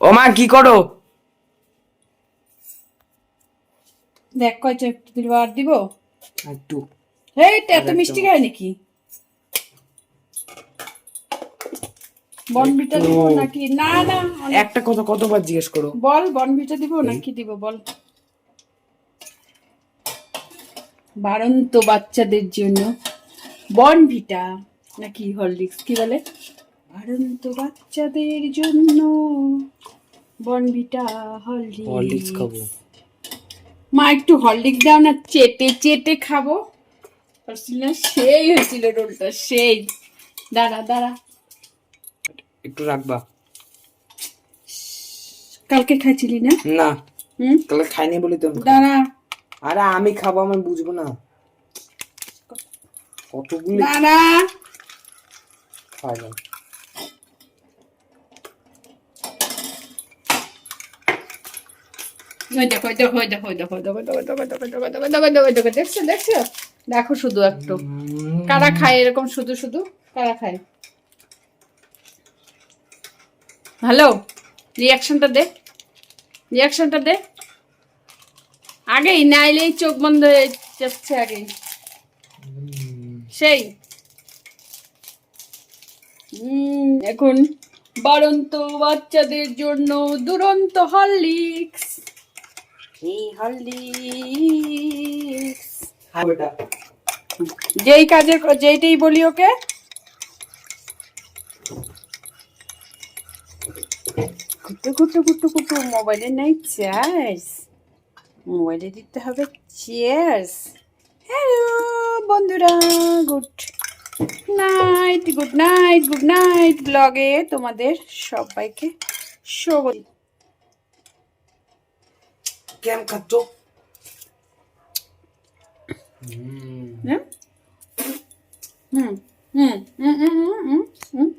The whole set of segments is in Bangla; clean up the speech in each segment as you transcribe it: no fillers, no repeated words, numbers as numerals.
ও মা কি করো? দেখ কয়টা একটু দিল আর দিব। একটু এইটা এত মিষ্টি খায় নাকি? বনভিটা দিব নাকি? না না, একটা কথা কতবার জিজ্ঞেস করো? বল বনভিটা দিব নাকি দিব বল। বাড়ন্ত বাচ্চাদের জন্য বনভিটা নাকি হরলিক্স, কি বলে? বাড়ন্ত বাচ্চাদের জন্য বনভিটা হরলিক্স হরলিক্স। খাবো। মা একটু হরলিক্স দাও না, চেটে চেটে খাবো। সেই হয়েছিল রোলটা, সেই। দাঁড়া দাঁড়া, একটু রাখবা। কালকে খাইছিলি না? না, হুম, তাহলে খাইনি বলি তো। দাঁড়া আরে আমি খাবো, আমি বুঝবো না কতগুলি দাঁড়া। খাই না। দেখছো দেখছো, দেখো শুধু একটু কারা খায় এরকম, শুধু শুধু কারা খায়। হ্যালো, রিয়াকশনটা দে, রিয়াকশনটা দে আগেই, নাইলেই চোখ বন্ধ হয়ে যাচ্ছে আগেই। সেই এখন বাড়ন্ত বাচ্চাদের জন্য দুরন্ত হরলিক্স, এই হরলিক্স। হ্যাঁ বেটা, যেই কাজের যেইটাই বলি ওকে, কুটু কুটু কুটু কুটু। মোবাইলে নাই চার্জ, মোবাইলে দিতে হবে চার্জ। হ্যালো বন্ধুরা, good night, good night, good night. ব্লগে তোমাদের সবাইকে স্বাগত। কেন খাচ্ছ? হুম হুম হুম হুম হুম হুম।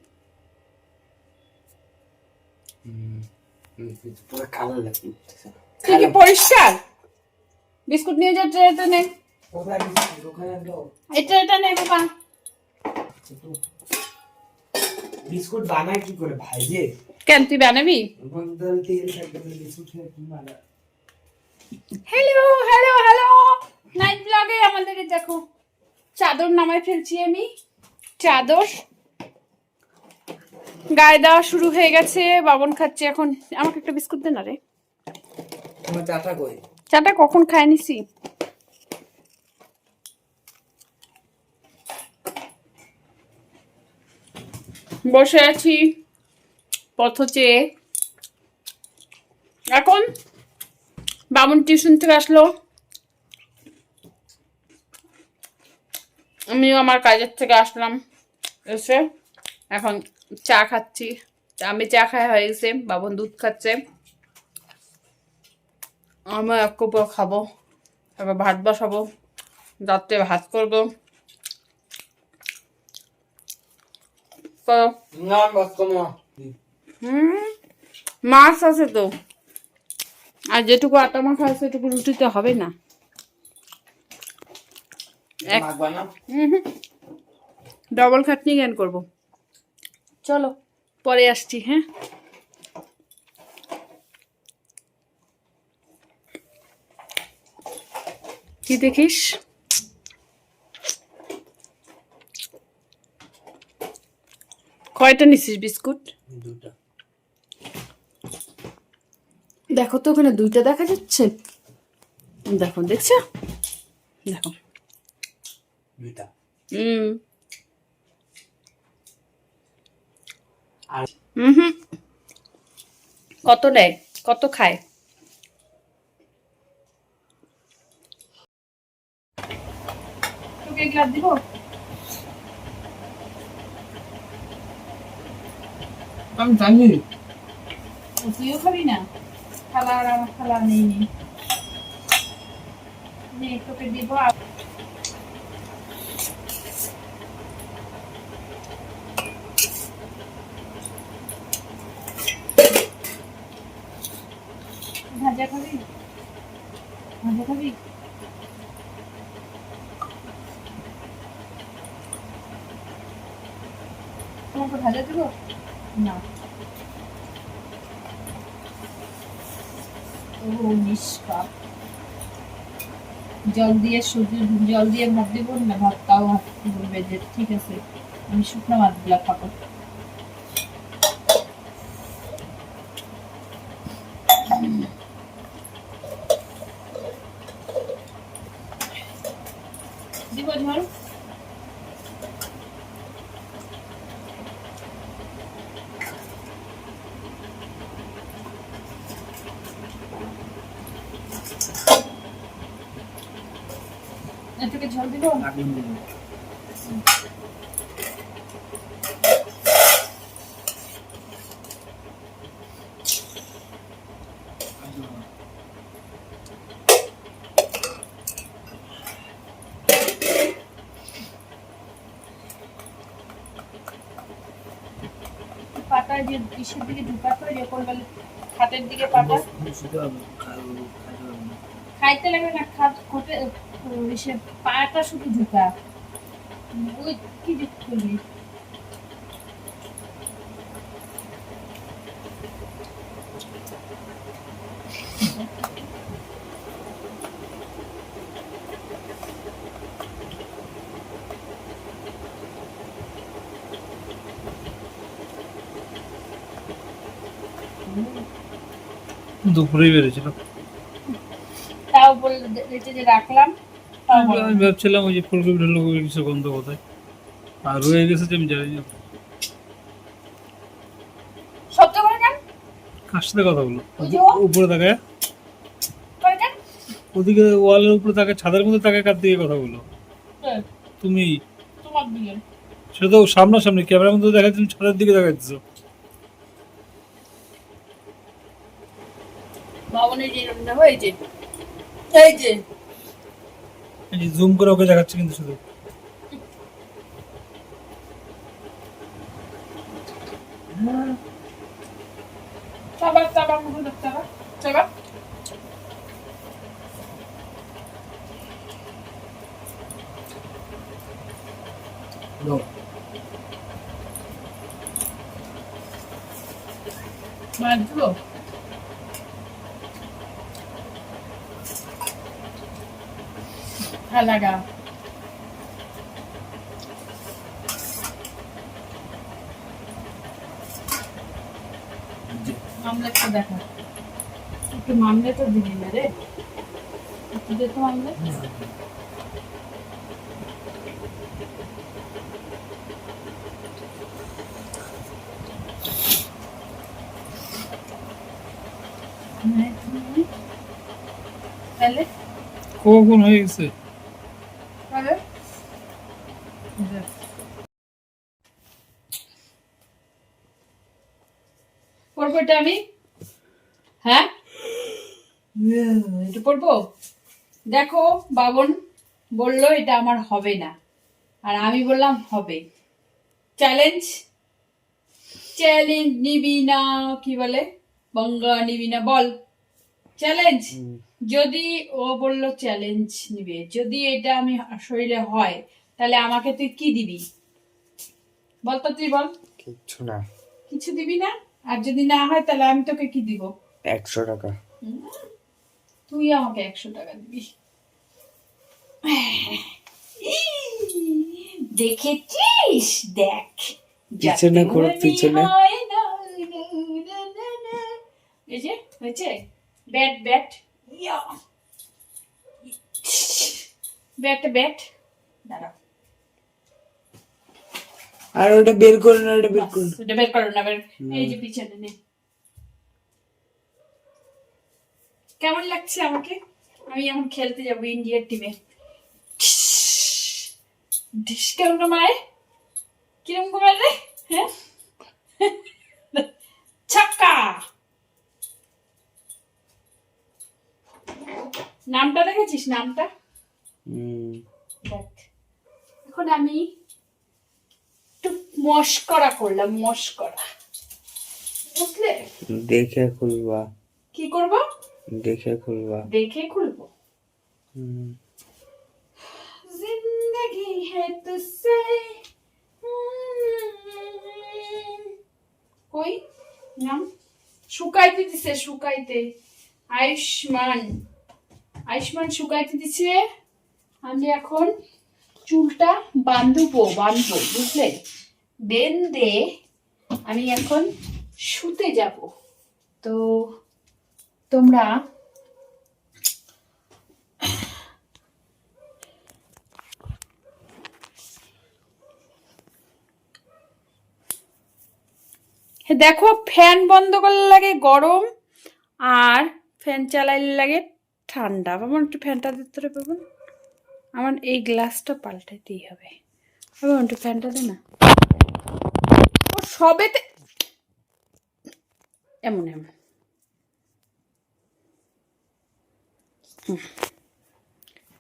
পুরো কালো লাগছে। তুই কি পরিষ্কার? বিস্কুট নিয়ে যা, ট্রেটা নে, কোথায় বিস্কুট? ওখানে দাও। এটা নে বাবা। বিস্কুট বানায় কি করে? ভাইজে? কেন তুই বানাবি? তেল থাকবে, বিস্কুট খেয়ে কি বানায়? হ্যালো হ্যালো হ্যালো, নাইট ব্লগে আমাদের দেখো চাদর নামায় ফেলছি আমি। চাদর গায়ে দেওয়া শুরু হয়ে গেছে, বাবন খাচ্ছে এখন। আমাকে একটা বিস্কুট দে না রে। তোমার চাটা কই? চাটা কখন খায় নিছি। বসে আছি পথ চেয়ে। এখন বাবন টিউশন থেকে আসলো, আমিও আমার কাজের থেকে আসলাম, এসে এখন চা খাচ্ছি। আমি চা খাই হয়ে গেছে, বাবন দুধ খাচ্ছে, আমি এক কাপ খাবো। এবার ভাত বসাবো, রাত্রে ভাত করবো। না বাস কমা। মাছ আছে তো, আর যেটুকু আটা মাখা আছে সেটুকু রুটিতে হবে না। মাখবা না? ডবল খাটনি জ্ঞান করবো। চলো পরে আসছি, হ্যাঁ। কি দেখিস? কয়টা নিছিস বিস্কুট? দুটা। দেখো তো ওখানে দুইটা দেখা যাচ্ছে, দেখো, দেখছো, দেখো। দুটা। আর হুম, কত নেয়, কত খায়? তোকে গ্লাস দিব? আমি জানি। তুইও খাবি না? খালা আর আমার খালা নেই নি, নে তোকে দিব। ভাজা খাবি? ভাজা খাবি? তোমাকে ভাজা দিব না? ও 19 কাপ জল দিয়ে জল দিয়ে ভাত দিব না, ভাতটাও বলবে যে ঠিক আছে আমি শুকনো ভাতগুলা খাবো। দিব ঝোল। এটাকে ঝোল দিব। আগুন দিন। পাটা যে ইসের দিকে ঢুকাতো এরকম বলে হাতের দিকে পাটা খাইতে লাগে না, খাত খোটে ইসে পাটা শুধু ঢুকা। ওই কি দেখতে করবি? দুপুরেই বেড়েছিল। তাও বলে রেখে যে রাখলাম তাও বলে আমি ভাবছিলাম ওই যে ফুলকপি টুলকপি কিছু গন্ধ কোথায়, আর রয়ে গেছে যে আমি জানি না। শব্দ করে কেন? কার সাথে কথা বলো? ওই যে ও। উপরে তাকায়, করে কেন? ওদিকে ওয়ালের উপরে তাকায়, ছাদের মধ্যে তাকায়, কার দিকে কথা বলো? হ্যাঁ, তুমি তোমার দিকে। সেটা তো সামনাসামনি ক্যামেরার মধ্যে দেখা যাচ্ছে, তুমি ছাদের দিকে দেখাচ্ছ। ভবনের যে রুমটা হয়েছে এই যে এই যে জুম করে ওকে দেখাচ্ছে কিন্তু শুধু। চাবা চাবা মুখে দেখতে চাবা চাবা। দাও। বাঁধবো ভাল লাগা। মামলেটটা দেখা একটু, মামলেটও দিবি না রে, একটু দে তো মামলেট। তাহলে কখন হয়ে গেছে? তাহলে পড়বো এটা আমি, হ্যাঁ এটা পড়বো। দেখো বাবন বললো এটা আমার হবে না, আর আমি বললাম হবে। চ্যালেঞ্জ চ্যালেঞ্জ নিবি না, কি বলে বঙ্গা নিবি না বল চ্যালেঞ্জ। যদি ও বললো চ্যালেঞ্জ নিবে, যদি এটা আমি শরীরে হয় তাহলে আমাকে তুই কি দিবি বল তো, তুই বল। কিচ্ছু না। কিছু দিবি না? আর যদি না হয় তাহলে আমি তোকে কি দিব? 100 টাকা। তুই আমাকে 100 টাকা দিবি। দেখেছিস? দেখ পিছনে করো, পিছনে। এই যে হয়েছে ব্যাট ব্যাট ব্যাট ব্যাট দাঁড়া, আর ওটা বের করো না, ওটা বের করো। ওটা বের করো না, বের। এই যে পিছনে নে। কেমন লাগছে আমাকে? আমি এখন খেলতে যাবো ইন্ডিয়ার টিমে। কেমন কমায়, কিরম কমায় রে, হ্যাঁ ছক্কা। নামটা দেখেছিস? নামটা দেখ। এখন আমি একটু মস্করা করলাম, মস্করা, বুঝলে? দেখে খুলবা। কি করবো? দেখে খুলবা। দেখে খুলবো। जिंदगी है तुझसे কই নাম শুকাইতে দিছে, শুকাইতে আয়ুষ্মান আয়ুষ্মান শুকাইতে দিছে। আমি এখন চুলটা বাঁধবো, বুঝলে? বেঁধে আমি এখন শুতে যাব। তো তোমরা দেখো, ফ্যান বন্ধ করলে লাগে গরম, আর ফ্যান চালাইলে লাগে ঠান্ডা। আমার একটু ফ্যানটা দিতে হবে বাবা, আমার এই গ্লাসটা পাল্টাইতেই হবে। বাবা একটু ফ্যানটা দে না, ও সবেতে এমন এমন।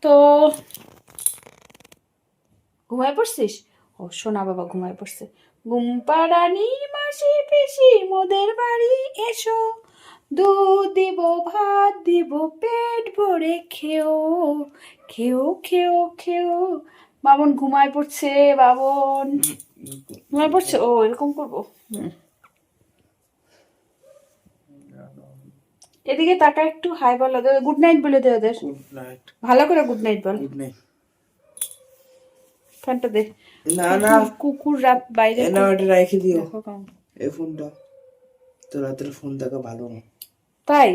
তো ঘুমায় পড়ছিস? ও শোনা বাবা ঘুমায় পড়ছে। ঘুম পাড়ানি মাসি পিসি মোদের বাড়ি এসো, দুধ দিব ভাত দিব পেট ভরে খেও খেও খেও খেও। বাবন ঘুমায় পড়ছে, বাবন ঘুমায় পড়ছে। ও এরকম করবো। এদিকে তাকা একটু, হাই বলো, গুড নাইট বলে দে ওদের। Good night. ভালো করে গুড নাইট বল। Good night. ফ্যানটা দে। না না, কুকুর রাত বাইরে। না ওটা রেখে দিও, দেখো কেমন। এই ফোনটা তো রাতের ফোন দেখা ভালো না। তাই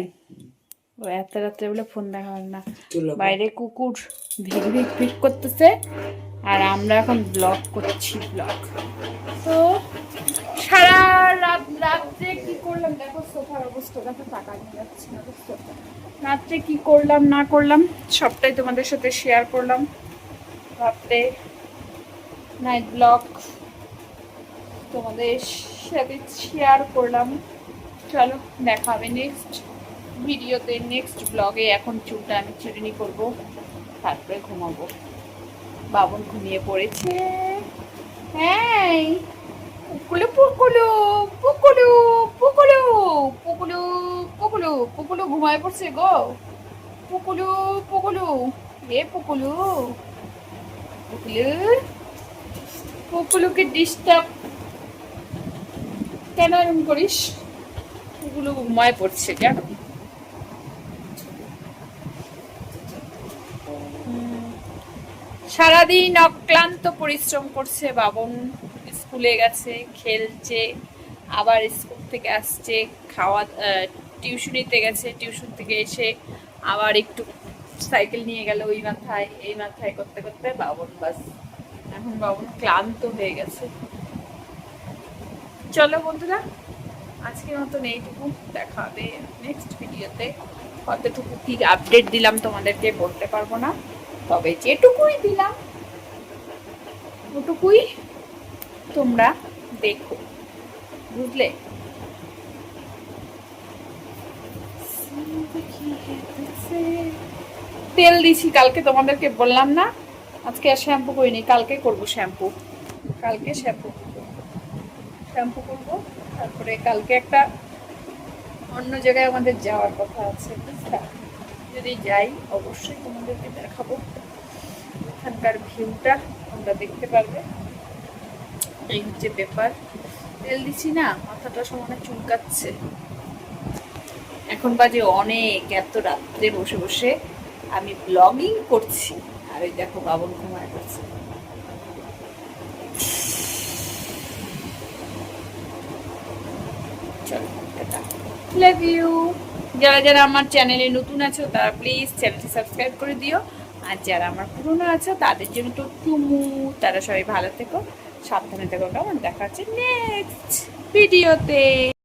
ও এত রাত্রে বলে ফোন দেখা হয় না। চলো বাইরে কুকুর ভিড় ভিড় ভিড় করতেছে, আর আমরা এখন ব্লগ করছি। ব্লগ তো সারা রাত্রে কি করলাম দেখো, সোফার অবস্থা দেখো, টাকা নিয়ে যাচ্ছে না। রাত্রে কি করলাম না করলাম সবটাই তোমাদের সাথে শেয়ার করলাম। রাত্রে নাইট ব্লগ তোমাদের সাথে শেয়ার করলাম। চলো দেখা হবে নেক্সট ভিডিওতে, নেক্সট ব্লগে। এখন চুলটা আমি চিরুনি করব, তারপরে ঘুমাবো। বাবন ঘুমিয়ে পড়েছে। হ্যাঁ, পুকুলু পুকুলু পুকুলু পুকুলু পুকুলু পুকুলু পুকুলু ঘুমায় পড়ছে গো। পুকুলু পুকুলু এ পুকুলু পুকুলু পুকুলুকে ডিস্টার্ব কেন এরকম করিস? পুকুলু ঘুমায় পড়ছে কেন? সারাদিন অক্লান্ত পরিশ্রম করছে বাবন। স্কুলে গেছে, খেলছে, আবার স্কুল থেকে আসছে, টিউশনিতে গেছে, টিউশন থেকে এসে আবার একটু সাইকেল নিয়ে গেল ওই মাথায় এই মাথায় করতে করতে বাবন বাস এখন বাবন ক্লান্ত হয়ে গেছে। চলো বন্ধুরা, আজকের মতন এইটুকু। দেখা হবে নেক্সট ভিডিওতে। কতটুকু কি আপডেট দিলাম তোমাদেরকে বলতে পারবো না, তবে যেটুকুই দিলাম ওটুকুই তোমরা দেখো, বুঝলে? তেল দিছি কালকে, তোমাদেরকে বললাম না? আজকে আর শ্যাম্পু করিনি, কালকে করবো শ্যাম্পু। কালকে শ্যাম্পু করবো। তারপরে কালকে একটা অন্য জায়গায় আমাদের যাওয়ার কথা আছে, বুঝলা? যদি যাই অবশ্যই তোমাদেরকে দেখাবো। এখানকার ভিউটা তোমরা দেখতে পারবে। এই হচ্ছে ব্যাপার। তেল দিছি না, মাথাটা সমানে চুলকাচ্ছে। এখন বাজে অনেক, এত রাত্রে বসে বসে আমি ব্লগিং করছি, আর ওই দেখো বাবন ঘুমায় পড়ছে। চলো টাটা, লাভ ইউ। যারা যারা আমার চ্যানেলে নতুন আছো তারা প্লিজ চ্যানেলটি সাবস্ক্রাইব করে দিও, আর যারা আমার পুরনো আছো তাদের জন্য তো টুমু। তারা সবাই ভালো থেকো, সাবধানে থেকো। কেমন? দেখা হচ্ছে নেক্সট ভিডিওতে।